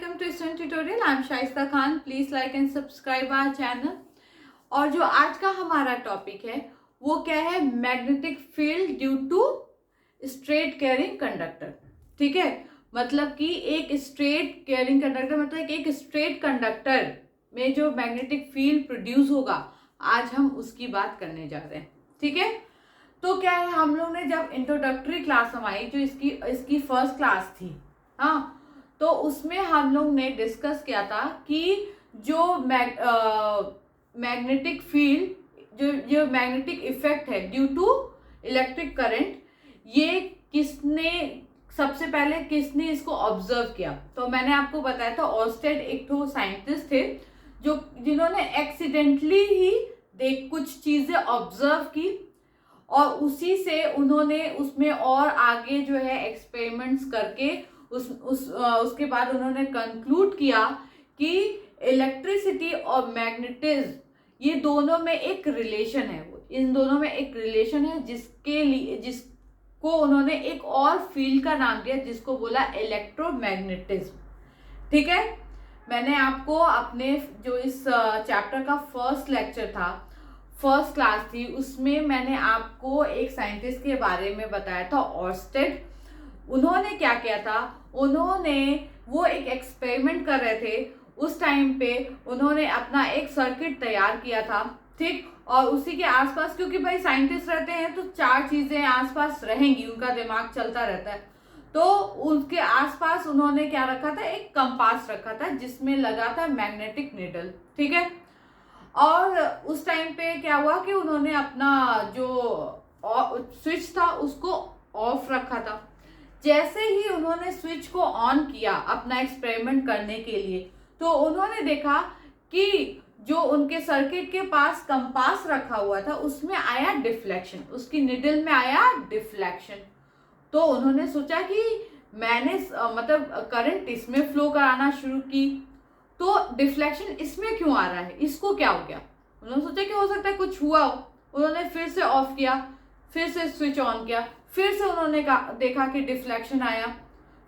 welcome to Student Tutorial. I am Shaista Khan. Please like and subscribe our channel. और जो आज का हमारा टॉपिक है वो क्या है? Magnetic field due to straight carrying conductor. ठीक है, मतलब कि एक स्ट्रेट कैरिंग कंडक्टर मतलब एक स्ट्रेट कंडक्टर में जो मैग्नेटिक फील्ड प्रोड्यूस होगा, आज हम उसकी बात करने जा रहे हैं. ठीक है, तो क्या है, हम लोग ने जब इंट्रोडक्टरी क्लास हमारी जो इसकी फर्स्ट क्लास थी, हाँ, तो उसमें हम लोग ने डिस्कस किया था कि जो मैग्नेटिक फील्ड जो मैग्नेटिक इफेक्ट है ड्यू टू इलेक्ट्रिक करंट, ये सबसे पहले किसने इसको ऑब्जर्व किया. तो मैंने आपको बताया था ऑर्स्टेड एक तो साइंटिस्ट थे जिन्होंने एक्सीडेंटली ही कुछ चीजें ऑब्जर्व की और उसी से उन्होंने उसमें और आगे जो है एक्सपेरिमेंट्स करके उसके बाद उन्होंने कंक्लूड किया कि इलेक्ट्रिसिटी और मैग्नेटिज्म ये दोनों में एक रिलेशन है. इन दोनों में एक रिलेशन है जिसको उन्होंने एक और फील्ड का नाम दिया जिसको बोला इलेक्ट्रोमैग्नेटिज्म. ठीक है, मैंने आपको अपने जो इस चैप्टर का फर्स्ट लेक्चर था, फर्स्ट क्लास थी, उसमें मैंने आपको एक साइंटिस्ट के बारे में बताया था, ऑर्स्टेड. उन्होंने क्या किया था, वो एक एक्सपेरिमेंट कर रहे थे. उस टाइम पे उन्होंने अपना एक सर्किट तैयार किया था. ठीक, और उसी के आसपास, क्योंकि भाई साइंटिस्ट रहते हैं तो चार चीजें आसपास रहेंगी, उनका दिमाग चलता रहता है. तो उसके आसपास उन्होंने क्या रखा था, एक कंपास रखा था जिसमें लगा था मैग्नेटिक नीडल. ठीक है, और उस टाइम पे क्या हुआ कि उन्होंने अपना जो स्विच था उसको ऑफ रखा था. जैसे ही उन्होंने स्विच को ऑन किया अपना एक्सपेरिमेंट करने के लिए, तो उन्होंने देखा कि जो उनके सर्किट के पास कंपास रखा हुआ था उसमें आया डिफ्लेक्शन, उसकी निडल में आया डिफ्लेक्शन. तो उन्होंने सोचा कि मैंने मतलब करंट इसमें फ्लो कराना शुरू की, तो डिफ्लेक्शन इसमें क्यों आ रहा है, इसको क्या हो गया. उन्होंने सोचा कि हो सकता है कुछ हुआ हो. उन्होंने फिर से ऑफ किया, फिर से स्विच ऑन किया, फिर से उन्होंने देखा कि डिफ्लेक्शन आया,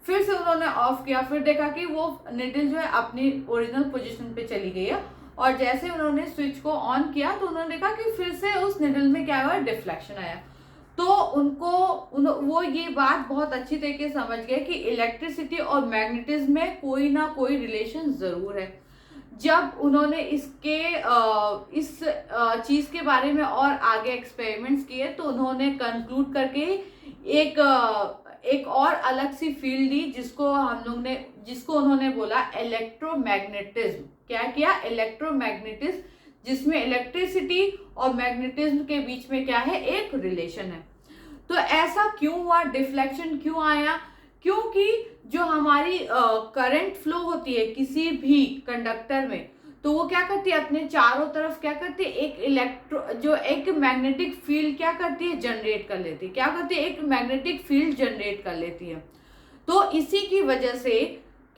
फिर से उन्होंने ऑफ किया, फिर देखा कि वो निडल जो है अपनी ओरिजिनल पोजीशन पे चली गई है. और जैसे उन्होंने स्विच को ऑन किया तो उन्होंने देखा कि फिर से उस निडल में क्या हुआ, डिफ्लेक्शन आया. तो वो ये बात बहुत अच्छी तरीके से समझ गए कि इलेक्ट्रिसिटी और मैग्नेटिज्म में कोई ना कोई रिलेशन जरूर है. जब उन्होंने इस चीज के बारे में और आगे एक्सपेरिमेंट्स किए तो उन्होंने कंक्लूड करके एक और अलग सी फील्ड ली जिसको उन्होंने बोला इलेक्ट्रोमैग्नेटिज्म. क्या किया, इलेक्ट्रोमैग्नेटिज्म, जिसमें इलेक्ट्रिसिटी और मैग्नेटिज्म के बीच में क्या है, एक रिलेशन है. तो ऐसा क्यों हुआ, डिफ्लेक्शन क्यों आया? क्योंकि जो हमारी करंट फ्लो होती है किसी भी कंडक्टर में, तो वो क्या करती है, अपने चारों तरफ क्या करती है, एक मैग्नेटिक फील्ड क्या करती है, जनरेट कर लेती है. क्या करती है, एक मैग्नेटिक फील्ड जनरेट कर लेती है. तो इसी की वजह से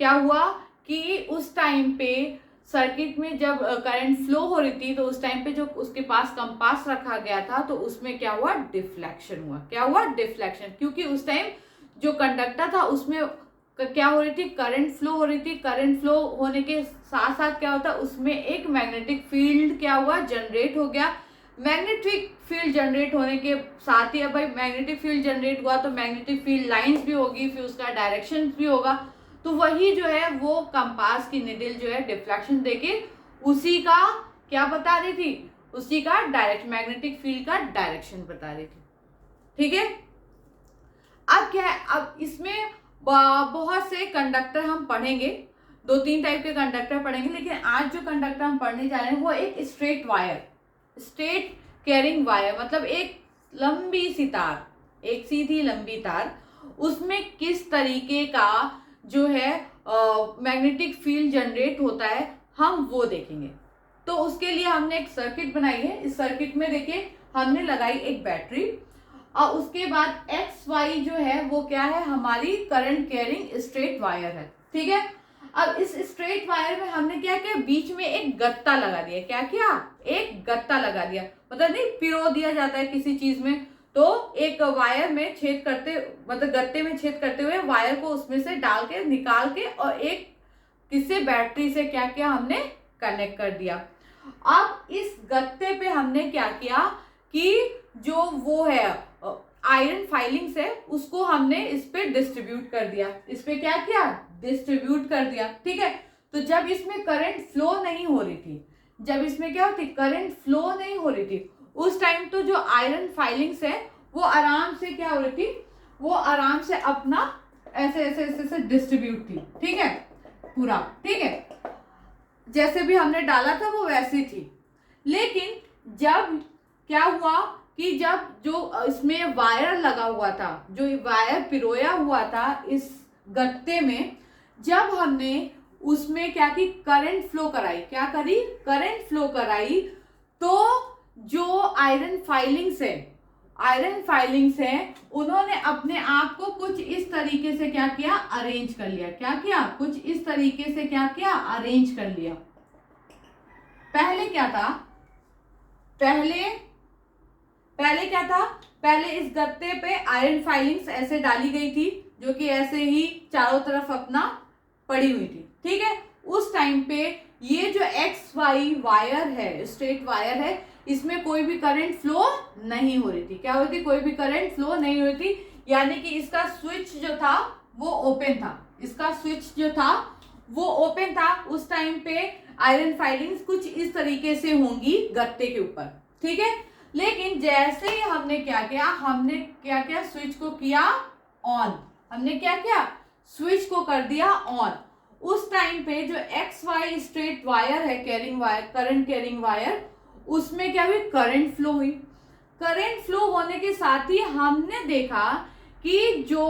क्या हुआ कि उस टाइम पे सर्किट में जब करंट फ्लो हो रही थी तो उस टाइम पे जो उसके पास कंपास रखा गया था तो उसमें क्या हुआ, डिफ्लेक्शन हुआ. क्या हुआ, डिफ्लेक्शन, क्योंकि उस टाइम जो कंडक्टर था उसमें क्या हो रही थी, करंट फ्लो हो रही थी. करंट फ्लो होने के साथ साथ क्या होता है, उसमें एक मैग्नेटिक फील्ड क्या हुआ, जनरेट हो गया. मैग्नेटिक फील्ड जनरेट होने के साथ ही, अब भाई मैग्नेटिक फील्ड जनरेट हुआ तो मैग्नेटिक फील्ड लाइंस भी होगी, फिर उसका डायरेक्शन भी होगा. तो वही जो है वो कंपास की निडल जो है डिफ्लेक्शन देके उसी का क्या बता रही थी, उसी का डायरेक्ट मैग्नेटिक फील्ड का डायरेक्शन बता रही थी. ठीक है, अब क्या है, अब इसमें बहुत से कंडक्टर हम पढ़ेंगे, 2-3 टाइप के कंडक्टर पढ़ेंगे, लेकिन आज जो कंडक्टर हम पढ़ने जा रहे हैं वो एक स्ट्रेट कैरिंग वायर, मतलब एक लंबी सी तार, एक सीधी लंबी तार, उसमें किस तरीके का जो है मैग्नेटिक फील्ड जनरेट होता है, हम वो देखेंगे. तो उसके लिए हमने एक सर्किट बनाई है. इस सर्किट में देखिए हमने लगाई एक बैटरी और उसके बाद XY जो है वो क्या है, हमारी करंट कैरिंग स्ट्रेट वायर है. ठीक है, अब इस स्ट्रेट वायर में हमने क्या किया, बीच में एक गत्ता लगा दिया. क्या किया, एक गत्ता लगा दिया, मतलब नहीं पिरो दिया जाता है किसी चीज में, तो एक वायर में छेद करते, मतलब गत्ते में छेद करते हुए वायर को उसमें से डाल के निकाल के और एक किससे, बैटरी से क्या किया हमने, कनेक्ट कर दिया। अब इस गत्ते पे हमने क्या किया कि जो वो है आयरन फाइलिंग्स है उसको हमने इस पे डिस्ट्रीब्यूट कर दिया, इस पे क्या किया, डिस्ट्रीब्यूट कर दिया। ठीक है, तो जब इसमें करंट फ्लो नहीं हो रही थी, जब इसमें क्या होती, करंट फ्लो नहीं हो रही थी, उस टाइम तो जो आयरन फाइलिंग्स है वो आराम से क्या हो रही थी, वो आराम से अपना ऐसे ऐसे ऐसे ऐसे डिस्ट्रीब्यूट थी। ठीक है, पूरा ठीक है, जैसे भी हमने डाला था वो वैसी थी। लेकिन जब क्या हुआ कि जब जो इसमें वायर लगा हुआ था, जो वायर पिरोया हुआ था इस गत्ते में, जब हमने उसमें क्या की, करंट फ्लो कराई, क्या करी, करंट फ्लो कराई, तो जो आयरन फाइलिंग्स है, आयरन फाइलिंग्स है, उन्होंने अपने आप को कुछ इस तरीके से क्या किया, अरेंज कर लिया। क्या किया, कुछ इस तरीके से क्या किया, अरेंज कर लिया। पहले क्या था, पहले क्या था, पहले इस गत्ते पे आयरन फाइलिंग्स ऐसे डाली गई थी, जो कि ऐसे ही चारों तरफ अपना पड़ी हुई थी। ठीक है, उस टाइम पे ये जो XY वायर है, स्ट्रेट वायर है, इसमें कोई भी करंट फ्लो नहीं हो रही थी। क्या हो रही थी, कोई भी करंट फ्लो नहीं हो रही थी, यानी कि इसका स्विच जो था वो ओपन था, इसका स्विच जो था वो ओपन था। उस टाइम पे आयरन फाइलिंग्स कुछ इस तरीके से होंगी गत्ते के ऊपर। ठीक है, लेकिन जैसे ही हमने क्या किया, हमने क्या किया, स्विच को किया ऑन, हमने क्या किया, स्विच को कर दिया ऑन। उस टाइम पे जो XY स्ट्रेट वायर है, carrying wire, current carrying wire, उसमें क्या हुई, करंट फ्लो हुई। करंट फ्लो होने के साथ ही हमने देखा कि जो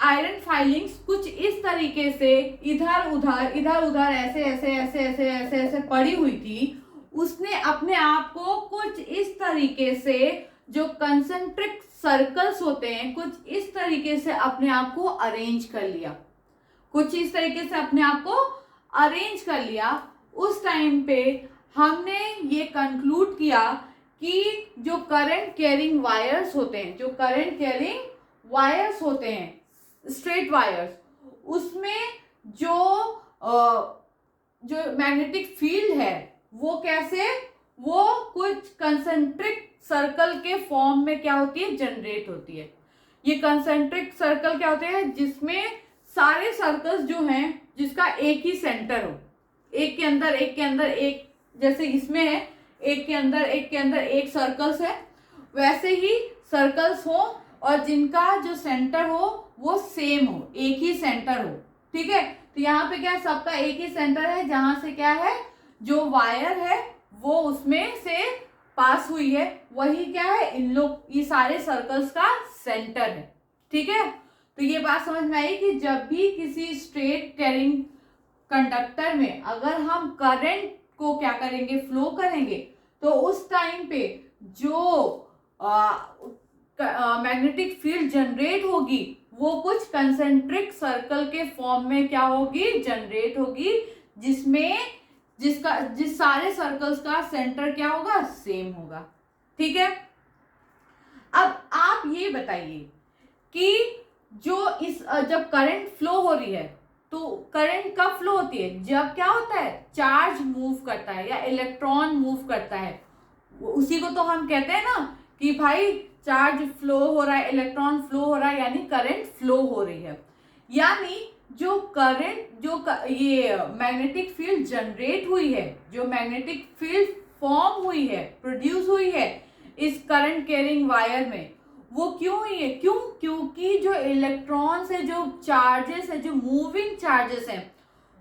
आयरन फाइलिंग्स कुछ इस तरीके से इधर उधर ऐसे ऐसे ऐसे ऐसे ऐसे ऐसे पड़ी हुई थी, उसने अपने आप को कुछ इस तरीके से, जो कंसेंट्रिक सर्कल्स होते हैं, कुछ इस तरीके से अपने आप को अरेंज कर लिया, कुछ इस तरीके से अपने आप को अरेंज कर लिया। उस टाइम पे हमने ये कंक्लूड किया कि जो करंट कैरिंग वायर्स होते हैं, जो करंट कैरिंग वायर्स होते हैं, स्ट्रेट वायर्स, उसमें जो मैग्नेटिक फील्ड है वो कैसे, वो कुछ कंसेंट्रिक सर्कल के फॉर्म में क्या होती है, जनरेट होती है। ये कंसेंट्रिक सर्कल क्या होते हैं, जिसमें सारे सर्कल्स जो हैं, जिसका एक ही सेंटर हो, एक के अंदर एक, जैसे इसमें है एक के अंदर एक सर्कल्स है, वैसे ही सर्कल्स हो और जिनका जो सेंटर हो वो सेम हो, एक ही सेंटर हो। ठीक है, तो यहाँ पे क्या, सबका एक ही सेंटर है, जहां से क्या है, जो वायर है वो उसमें से पास हुई है, वही क्या है, इन लोग, ये सारे सर्कल्स का सेंटर है। ठीक है, तो ये बात समझ में आई कि जब भी किसी स्ट्रेट कैरिंग कंडक्टर में अगर हम करंट को क्या करेंगे, फ्लो करेंगे, तो उस टाइम पे जो मैग्नेटिक फील्ड जनरेट होगी वो कुछ कंसेंट्रिक सर्कल के फॉर्म में क्या होगी, जनरेट होगी, जिस सारे सर्कल्स का सेंटर क्या होगा, सेम होगा। ठीक है, अब आप ये बताइए कि जब करंट फ्लो हो रही है, तो करंट कब फ्लो होती है, जब क्या होता है, चार्ज मूव करता है या इलेक्ट्रॉन मूव करता है, उसी को तो हम कहते हैं ना कि भाई चार्ज फ्लो हो रहा है, इलेक्ट्रॉन फ्लो हो रहा है, यानी करंट फ्लो हो रही है। यानी जो करंट, ये मैग्नेटिक फील्ड जनरेट हुई है, जो मैग्नेटिक फील्ड फॉर्म हुई है, प्रोड्यूस हुई है इस करंट कैरिंग वायर में, वो क्यों हुई है, क्योंकि जो इलेक्ट्रॉन्स है, जो चार्जेस है, जो मूविंग चार्जेस हैं,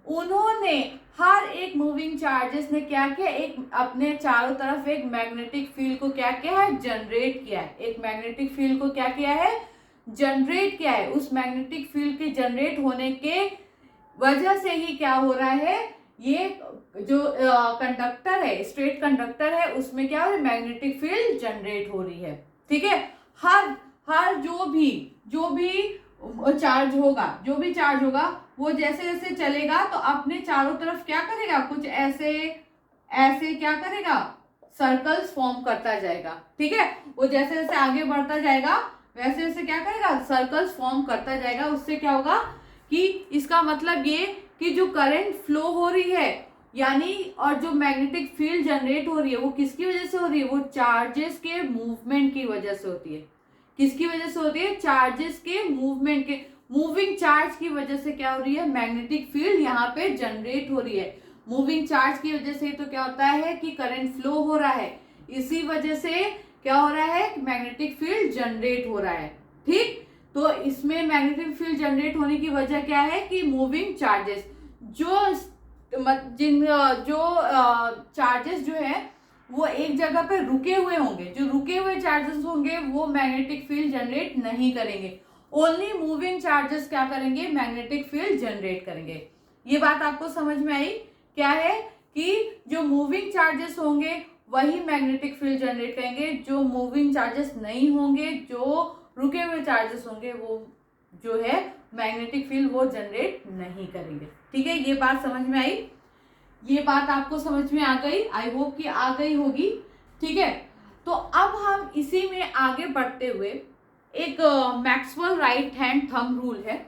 उन्होंने हर एक मूविंग चार्जेस ने क्या किया, एक अपने चारों तरफ एक मैग्नेटिक फील्ड को क्या किया है, जनरेट किया है, एक मैग्नेटिक फील्ड को क्या किया है, जनरेट किया है। उस मैग्नेटिक फील्ड के जनरेट होने के वजह से ही क्या हो रहा है, ये जो कंडक्टर है, स्ट्रेट कंडक्टर है, उसमें क्या है, मैग्नेटिक फील्ड जनरेट हो रही है। ठीक है, हर जो भी चार्ज होगा वो जैसे जैसे चलेगा तो अपने चारों तरफ क्या करेगा, कुछ ऐसे ऐसे क्या करेगा, सर्कल्स फॉर्म करता जाएगा। ठीक है, वो जैसे जैसे आगे बढ़ता जाएगा वैसे वैसे क्या करेगा, सर्कल्स फॉर्म करता जाएगा। उससे क्या होगा कि इसका मतलब ये कि जो करंट फ्लो हो रही है यानी और जो मैग्नेटिक फील्ड जनरेट हो रही है वो किसकी वजह से हो रही है, वो चार्जेस के मूवमेंट की वजह से होती है। किसकी वजह से होती है, चार्जेस के मूवमेंट के, मूविंग चार्ज की वजह से क्या हो रही है, मैग्नेटिक फील्ड यहाँ पे जनरेट हो रही है। मूविंग चार्ज की वजह से तो क्या होता है कि करंट फ्लो हो रहा है, इसी वजह से क्या हो रहा है, मैग्नेटिक फील्ड जनरेट हो रहा है। ठीक, तो इसमें मैग्नेटिक फील्ड जनरेट होने की वजह क्या है कि मूविंग चार्जेस, जो चार्जेस जो है वो एक जगह पे रुके हुए होंगे, जो रुके हुए चार्जेस होंगे वो मैग्नेटिक फील्ड जनरेट नहीं करेंगे। ओनली मूविंग चार्जेस क्या करेंगे, मैग्नेटिक फील्ड जनरेट करेंगे। ये बात आपको समझ में आई? क्या है कि जो मूविंग चार्जेस होंगे वही मैग्नेटिक फील्ड जनरेट करेंगे, जो मूविंग चार्जेस नहीं होंगे, जो रुके हुए चार्जेस होंगे वो जो है मैग्नेटिक फील्ड वो जनरेट नहीं करेंगे। ठीक है, ये बात समझ में आई? ये बात आपको समझ में आ गई? आई होप कि आ गई होगी। ठीक है, तो अब हम इसी में आगे बढ़ते हुए एक Maxwell right hand thumb rule है,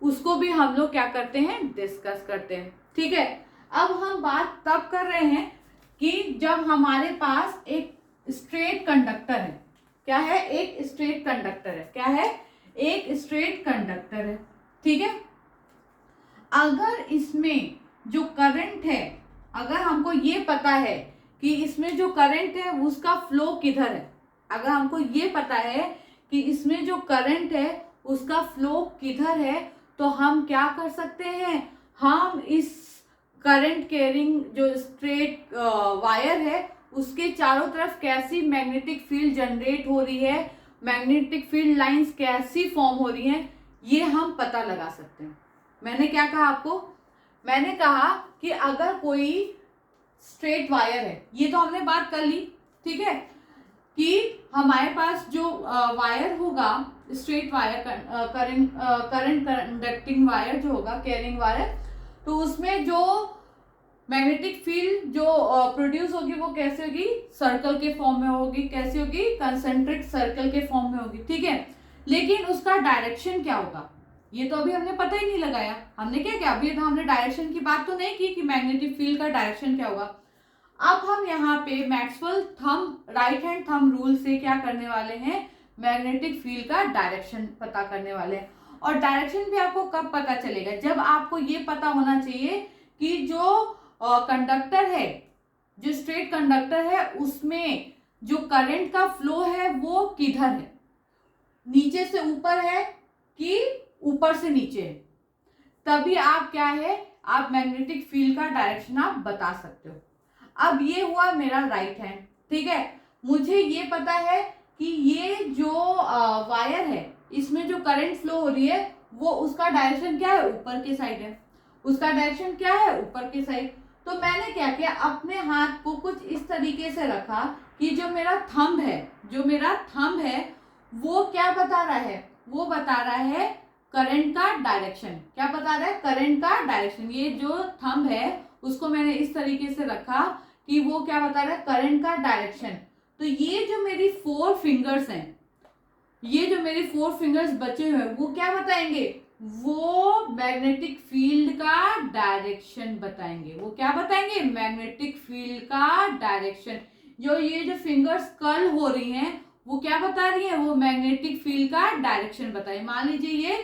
उसको भी हम लोग क्या करते हैं, डिस्कस करते हैं। ठीक है, अब हम बात तब कर रहे हैं कि जब हमारे पास एक स्ट्रेट कंडक्टर है। क्या है, एक स्ट्रेट कंडक्टर है। क्या है, एक स्ट्रेट कंडक्टर है। ठीक है, अगर इसमें जो करंट है, अगर हमको ये पता है कि इसमें जो करंट है उसका फ्लो किधर है, अगर हमको ये पता है कि इसमें जो करंट है उसका फ्लो किधर है, तो हम क्या कर सकते हैं, हम इस करंट कैरिंग जो स्ट्रेट वायर है उसके चारों तरफ कैसी मैग्नेटिक फील्ड जनरेट हो रही है, मैग्नेटिक फील्ड लाइंस कैसी फॉर्म हो रही हैं, ये हम पता लगा सकते हैं। मैंने क्या कहा आपको, मैंने कहा कि अगर कोई स्ट्रेट वायर है, ये तो हमने बात कर ली। ठीक है, कि हमारे पास जो वायर होगा straight wire, current conducting wire जो होगा, कैरिंग वायर, तो उसमें जो मैग्नेटिक फील्ड जो प्रोड्यूस होगी वो कैसे होगी, सर्कल के फॉर्म में होगी। कैसे होगी, कंसेंट्रिक सर्कल के फॉर्म में होगी। ठीक है, लेकिन उसका डायरेक्शन क्या होगा ये तो अभी हमने पता ही नहीं लगाया। हमने क्या किया, अभी तो हमने डायरेक्शन की बात तो नहीं की कि मैग्नेटिक फील्ड का डायरेक्शन क्या होगा। अब हम यहाँ पे Maxwell thumb right hand thumb rule से क्या करने वाले हैं, मैग्नेटिक फील्ड का डायरेक्शन पता करने वाले हैं। और डायरेक्शन भी आपको कब पता चलेगा, जब आपको ये पता होना चाहिए कि जो कंडक्टर है, जो स्ट्रेट कंडक्टर है उसमें जो करंट का फ्लो है वो किधर है, नीचे से ऊपर है कि ऊपर से नीचे है, तभी आप क्या है, आप मैग्नेटिक फील्ड का डायरेक्शन आप बता सकते हो। अब ये हुआ मेरा राइट हैंड। ठीक है, मुझे ये पता है कि ये जो वायर है इसमें जो करंट फ्लो हो रही है वो उसका डायरेक्शन क्या है, ऊपर के साइड है। उसका डायरेक्शन क्या है, ऊपर के साइड। तो मैंने क्या किया, अपने हाथ को कुछ इस तरीके से रखा कि जो मेरा थंब है वो क्या बता रहा है, वो बता रहा है करंट का डायरेक्शन। क्या बता रहा है, करंट का डायरेक्शन। ये जो थंब है उसको मैंने इस तरीके से रखा कि वो क्या बता रहा है, करंट का डायरेक्शन। तो ये जो मेरी 4 फिंगर्स हैं, ये जो मेरी 4 फिंगर्स बचे हुए हैं वो क्या बताएंगे, वो मैग्नेटिक फील्ड का डायरेक्शन बताएंगे। वो क्या बताएंगे, मैग्नेटिक फील्ड का डायरेक्शन। ये जो फिंगर्स कर्ल हो रही हैं वो क्या बता रही है, वो मैग्नेटिक फील्ड का डायरेक्शन बताइए। मान लीजिए ये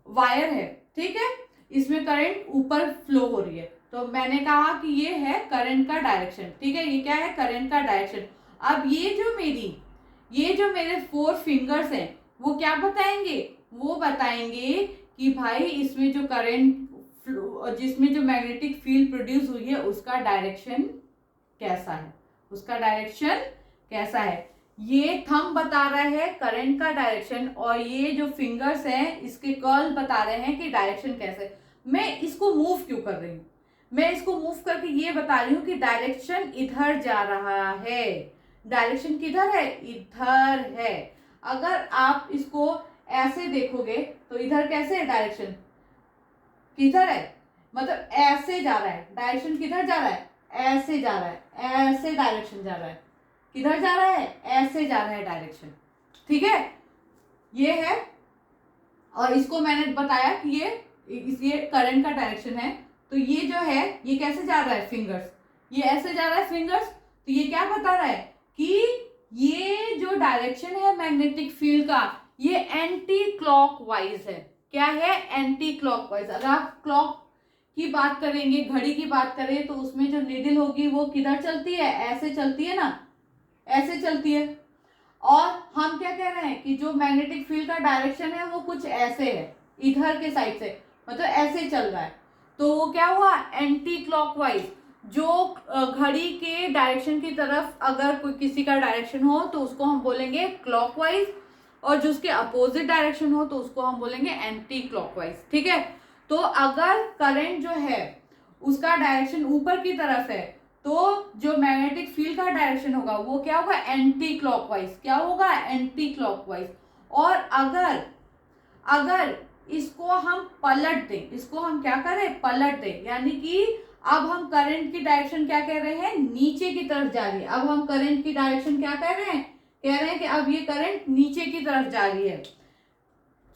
वायर है, ठीक है, इसमें करंट ऊपर फ्लो हो रही है, तो मैंने कहा कि ये है करंट का डायरेक्शन। ठीक है, ये क्या है, करंट का डायरेक्शन। अब ये जो मेरे 4 फिंगर्स हैं वो क्या बताएंगे, वो बताएंगे कि भाई इसमें जो करंट फ्लो, जिसमें जो मैग्नेटिक फील्ड प्रोड्यूस हुई है उसका डायरेक्शन कैसा है, उसका डायरेक्शन कैसा है। ये थंब बता रहा है करंट का डायरेक्शन और ये जो फिंगर्स हैं इसके कर्ल बता रहे हैं कि डायरेक्शन कैसे है। मैं इसको मूव क्यों कर रही हूँ, मैं इसको मूव करके ये बता रही हूँ कि डायरेक्शन इधर जा रहा है। डायरेक्शन किधर है, इधर है। अगर आप इसको ऐसे देखोगे तो इधर कैसे है, डायरेक्शन किधर है, मतलब ऐसे जा रहा है। डायरेक्शन किधर जा रहा है, ऐसे जा रहा है, ऐसे डायरेक्शन जा रहा है। किधर जा रहा है, ऐसे जा रहा है डायरेक्शन। ठीक है, ये है। और इसको मैंने बताया कि ये ये करंट का डायरेक्शन है, तो ये जो है ये कैसे जा रहा है फिंगर्स, ये ऐसे जा रहा है फिंगर्स, तो ये क्या बता रहा है कि ये जो डायरेक्शन है मैग्नेटिक फील्ड का ये एंटी क्लॉकवाइज है। क्या है? Anti clockwise. अगर आप क्लॉक की बात करेंगे, घड़ी की बात करें, तो उसमें जो नीडल होगी वो किधर चलती है? ऐसे चलती है ना, ऐसे चलती है। और हम क्या कह रहे हैं कि जो मैग्नेटिक फील्ड का डायरेक्शन है वो कुछ ऐसे है, इधर के साइड से, मतलब ऐसे चल रहा है, तो वो क्या हुआ? Anti clockwise. जो घड़ी के डायरेक्शन की तरफ अगर कोई किसी का डायरेक्शन हो तो उसको हम बोलेंगे क्लॉकवाइज, और जो उसके अपोजिट डायरेक्शन हो तो उसको हम बोलेंगे एंटी क्लॉकवाइज। ठीक है, तो अगर करंट जो है उसका डायरेक्शन ऊपर की तरफ है तो जो मैग्नेटिक फील्ड का डायरेक्शन होगा वो क्या होगा? Anti clockwise. क्या होगा? Anti clockwise. और अगर इसको हम पलट दें, इसको हम क्या करें? पलट दें, यानी कि अब हम करंट की डायरेक्शन क्या कह रहे हैं? नीचे की तरफ जा रही है। अब हम करंट की डायरेक्शन क्या कह रहे हैं? कह रहे हैं कि अब ये करंट नीचे की तरफ जा रही है,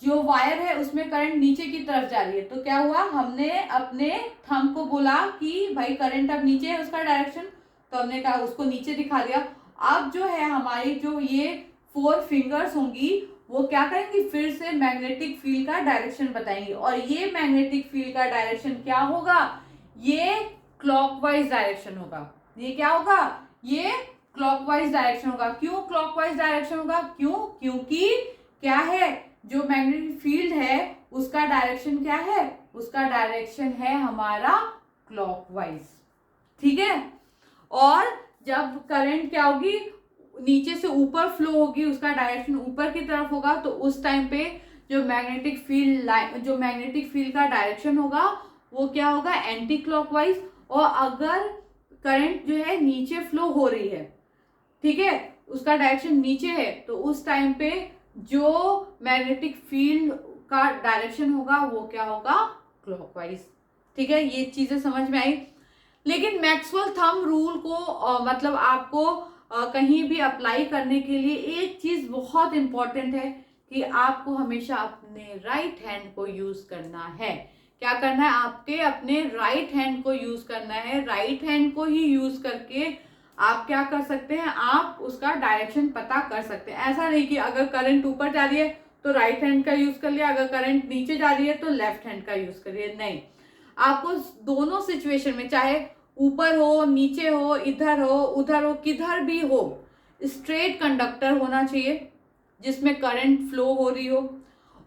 जो वायर है उसमें करंट नीचे की तरफ जा रही है। तो क्या हुआ? हमने अपने थंब को बोला कि भाई करंट अब नीचे है उसका डायरेक्शन, तो हमने कहा उसको नीचे दिखा दिया। अब जो है हमारी जो ये 4 फिंगर्स होंगी वो क्या करेंगी? फिर से मैग्नेटिक फील्ड का डायरेक्शन बताएंगी, और ये मैग्नेटिक फील्ड का डायरेक्शन क्या होगा? ये क्लॉकवाइज डायरेक्शन होगा। ये क्या होगा? ये क्लॉकवाइज डायरेक्शन होगा। क्यों क्लॉकवाइज डायरेक्शन होगा? क्योंकि क्या है, जो मैग्नेटिक फील्ड है उसका डायरेक्शन क्या है? उसका डायरेक्शन है हमारा क्लॉकवाइज। ठीक है, और जब करंट क्या होगी? नीचे से ऊपर फ्लो होगी, उसका डायरेक्शन ऊपर की तरफ होगा, तो उस टाइम पे जो मैग्नेटिक फील्ड का डायरेक्शन होगा वो क्या होगा? Anti clockwise. और अगर करंट जो है नीचे फ्लो हो रही है, ठीक है, उसका डायरेक्शन नीचे है, तो उस टाइम पे जो मैग्नेटिक फील्ड का डायरेक्शन होगा वो क्या होगा? क्लॉकवाइज। ठीक है, ये चीजें समझ में आई। लेकिन मैक्सवेल थंब रूल को मतलब आपको कहीं भी अप्लाई करने के लिए एक चीज बहुत इंपॉर्टेंट है कि आपको हमेशा अपने राइट हैंड को यूज करना है। क्या करना है? आपके अपने राइट हैंड को यूज करना है। राइट हैंड को ही यूज करके आप क्या कर सकते हैं? आप उसका डायरेक्शन पता कर सकते हैं। ऐसा नहीं कि अगर करंट ऊपर जा रही है तो राइट हैंड का यूज कर लिया, अगर करंट नीचे जा रही है तो लेफ्ट हैंड का यूज करिए। नहीं, आपको दोनों सिचुएशन में, चाहे ऊपर हो, नीचे हो, इधर हो, उधर हो, किधर भी हो, स्ट्रेट कंडक्टर होना चाहिए जिसमें करंट फ्लो हो रही हो,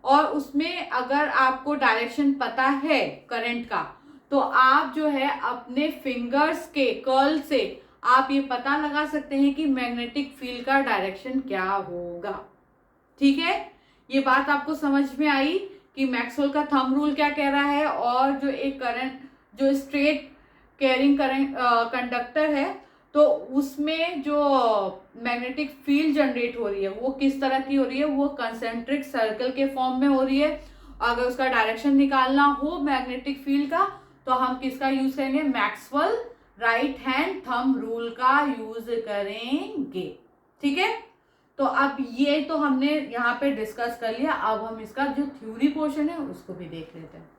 और उसमें अगर आपको डायरेक्शन पता है करंट का तो आप जो है अपने फिंगर्स के कर्ल से आप ये पता लगा सकते हैं कि मैग्नेटिक फील्ड का डायरेक्शन क्या होगा। ठीक है, ये बात आपको समझ में आई कि मैक्सवेल का थंब रूल क्या कह रहा है, और जो एक करंट, जो स्ट्रेट कैरिंग करंट कंडक्टर है, तो उसमें जो मैग्नेटिक फील्ड जनरेट हो रही है वो किस तरह की हो रही है? वो कंसेंट्रिक सर्कल के फॉर्म में हो रही है। अगर उसका डायरेक्शन निकालना हो मैग्नेटिक फील्ड का तो हम किसका यूज करेंगे? Maxwell right hand thumb rule का यूज करेंगे। ठीक है, तो अब ये तो हमने यहाँ पे डिस्कस कर लिया। अब हम इसका जो थ्योरी पोर्शन है उसको भी देख लेते हैं।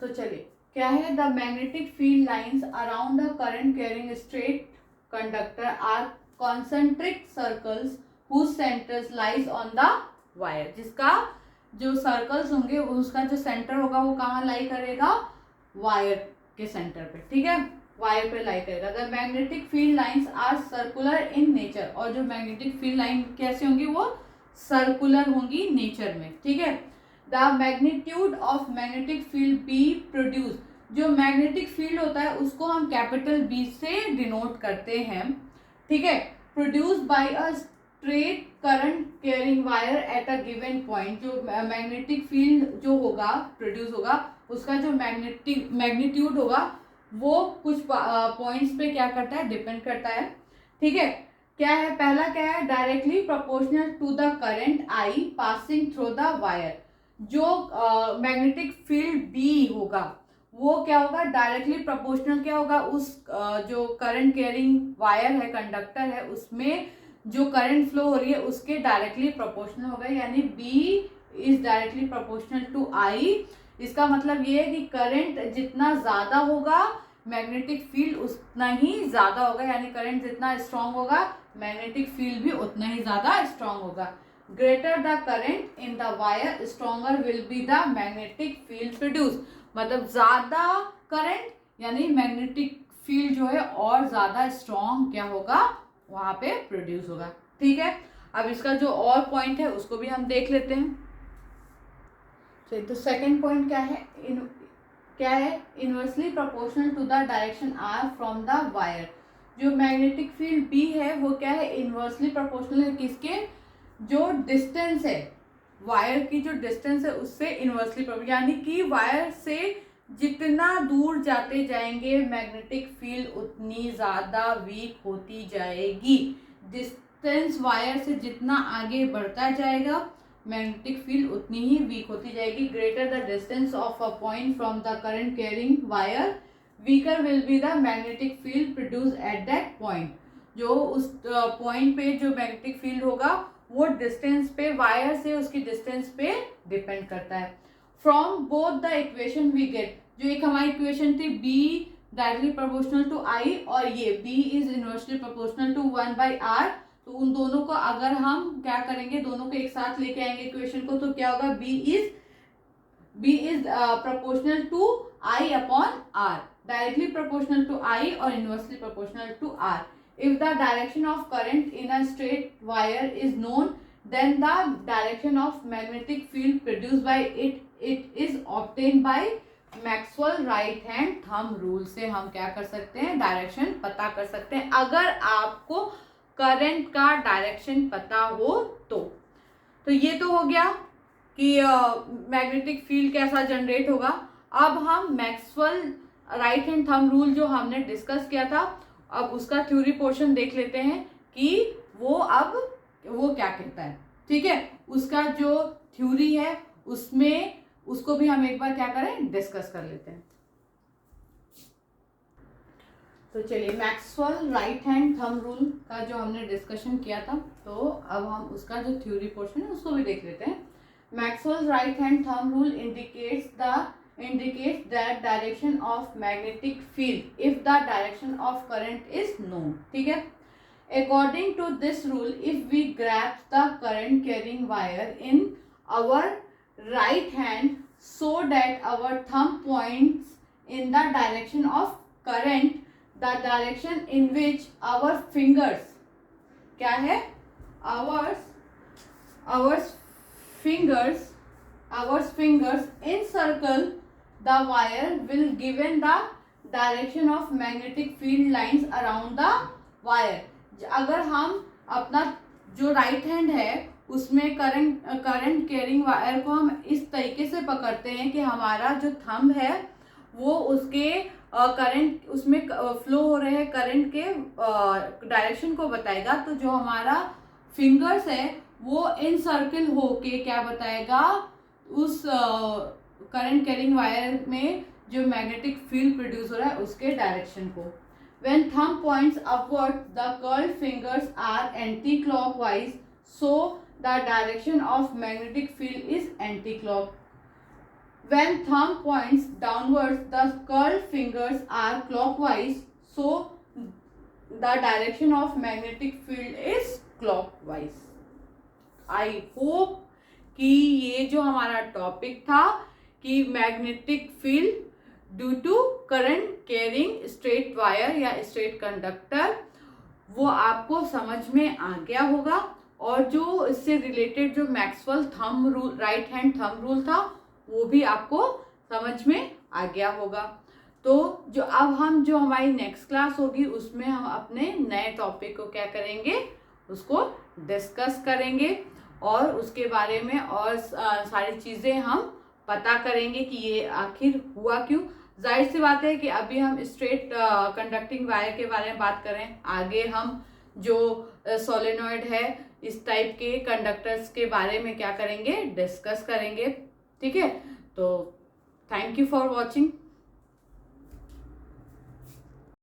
तो चलिए, क्या है? The magnetic field lines around the current carrying straight conductor are concentric circles whose centers lies on the wire। जिसका जो सर्कल्स होंगे उसका जो सेंटर होगा वो कहाँ लाई करेगा? वायर के सेंटर पे। ठीक है, वायर पे लाई करेगा। The magnetic field lines are circular in nature, और जो मैग्नेटिक फील्ड लाइन कैसे होंगी? वो सर्कुलर होंगी नेचर में। ठीक है, the magnitude of magnetic field B produce, जो मैग्नेटिक फील्ड होता है उसको हम कैपिटल बी से डिनोट करते हैं। ठीक है, produce by a straight current carrying wire at a given point. जो मैग्नेटिक फील्ड जो होगा प्रोड्यूस होगा उसका जो मैग्नीट्यूड होगा वो कुछ पॉइंट्स पे क्या करता है? डिपेंड करता है। ठीक है, क्या है? पहला क्या है? Directly proportional to the current I passing through the wire. जो मैग्नेटिक फील्ड बी होगा वो क्या होगा? डायरेक्टली प्रोपोर्शनल क्या होगा? उस जो करंट कैरिंग वायर है, कंडक्टर है, उसमें जो करंट फ्लो हो रही है उसके डायरेक्टली प्रोपोर्शनल होगा, यानी B is directly proportional to I. इसका मतलब ये है कि करंट जितना ज़्यादा होगा मैग्नेटिक फील्ड उतना ही ज़्यादा होगा, यानी करंट जितना स्ट्रांग होगा मैग्नेटिक फील्ड भी उतना ही ज़्यादा स्ट्रांग होगा। Greater the current in the wire stronger will be the magnetic field produce. मतलब ज़्यादा करंट यानी मैग्नेटिक फील्ड जो है और ज़्यादा स्ट्रांग क्या होगा वहाँ पे प्रोड्यूस होगा। ठीक है, अब इसका जो और पॉइंट है उसको भी हम देख लेते हैं। तो सेकंड पॉइंट क्या है inversely proportional to the direction r from the wire. जो मैग्नेटिक फील्ड बी है वो क्या है इनवर्सली प्रोपोर्शनल है किसके, जो डिस्टेंस है वायर की, जो डिस्टेंस है उससे इनवर्सली प्रोपोर्शनल, यानी कि वायर से जितना दूर जाते जाएंगे मैग्नेटिक फील्ड उतनी ज़्यादा वीक होती जाएगी। डिस्टेंस वायर से जितना आगे बढ़ता जाएगा मैग्नेटिक फील्ड उतनी ही वीक होती जाएगी। Greater the distance of a point from the current carrying wire weaker will be the magnetic field produce at that point. जो उस पॉइंट पे जो मैग्नेटिक फील्ड होगा वो डिस्टेंस पे, वायर से उसकी डिस्टेंस पे डिपेंड करता है। From both the equation we get, जो एक हमारी इक्वेशन थी B directly proportional to I और ये B is inversely proportional to 1/r, तो उन दोनों को अगर हम क्या करेंगे दोनों को एक साथ लेके आएंगे इक्वेशन को, तो क्या होगा B is proportional to I upon R, directly proportional to I और inversely proportional to R। If the direction of current in a straight wire is known, then the direction of magnetic field produced by it is obtained by Maxwell right hand thumb rule। से हम क्या कर सकते हैं direction पता कर सकते हैं अगर आपको करंट का डायरेक्शन पता हो तो ये तो हो गया कि मैग्नेटिक फील्ड कैसा जनरेट होगा। अब हम Maxwell right hand thumb rule जो हमने डिस्कस किया था, अब उसका थ्योरी पोर्शन देख लेते हैं कि वो क्या कहता है। ठीक है, उसका जो थ्योरी है उसमें उसको भी हम एक बार क्या करें डिस्कस कर लेते हैं। तो चलिए Maxwell right hand thumb rule का जो हमने डिस्कशन किया था, तो अब हम उसका जो थ्योरी पोर्शन है उसको भी देख लेते हैं। Maxwell right hand thumb rule indicates that direction of magnetic field if the direction of current is known। ठीक है, according to this rule if we grasp the current carrying wire in our right hand so that our thumb points in the direction of current, the direction in which our fingers क्या है our fingers encircle the wire will given the direction of magnetic field lines around the wire। अगर हम अपना जो right hand है उसमें current carrying wire को हम इस तरीके से पकड़ते हैं कि हमारा जो थंब है वो उसके करंट उसमें फ्लो हो रहे करंट के डायरेक्शन को बताएगा, तो जो हमारा फिंगर्स है वो इन सर्किल होके क्या बताएगा उस करंट कैरिंग वायर में जो मैग्नेटिक फील्ड प्रोड्यूस हो रहा है उसके डायरेक्शन को। When thumb points upward, the curled fingers are anti-clockwise, so the direction of magnetic field is anti-clock। When thumb points downwards, the curled fingers are clockwise, so the direction of magnetic field is clockwise। I hope कि ये जो हमारा topic था कि magnetic field due to current carrying straight wire या straight conductor वो आपको समझ में आ गया होगा, और जो इससे रिलेटेड जो Maxwell thumb rule right hand thumb rule था वो भी आपको समझ में आ गया होगा। तो जो अब हम जो हमारी नेक्स्ट क्लास होगी उसमें हम अपने नए टॉपिक को क्या करेंगे उसको डिस्कस करेंगे और उसके बारे में और सारी चीज़ें हम पता करेंगे कि ये आखिर हुआ क्यों। जाहिर सी बात है कि अभी हम स्ट्रेट कंडक्टिंग वायर के बारे में बात करें, आगे हम जो सोलेनॉइड है इस टाइप के कंडक्टर्स के बारे में क्या करेंगे डिस्कस करेंगे। ठीक है, तो थैंक यू फॉर वॉचिंग।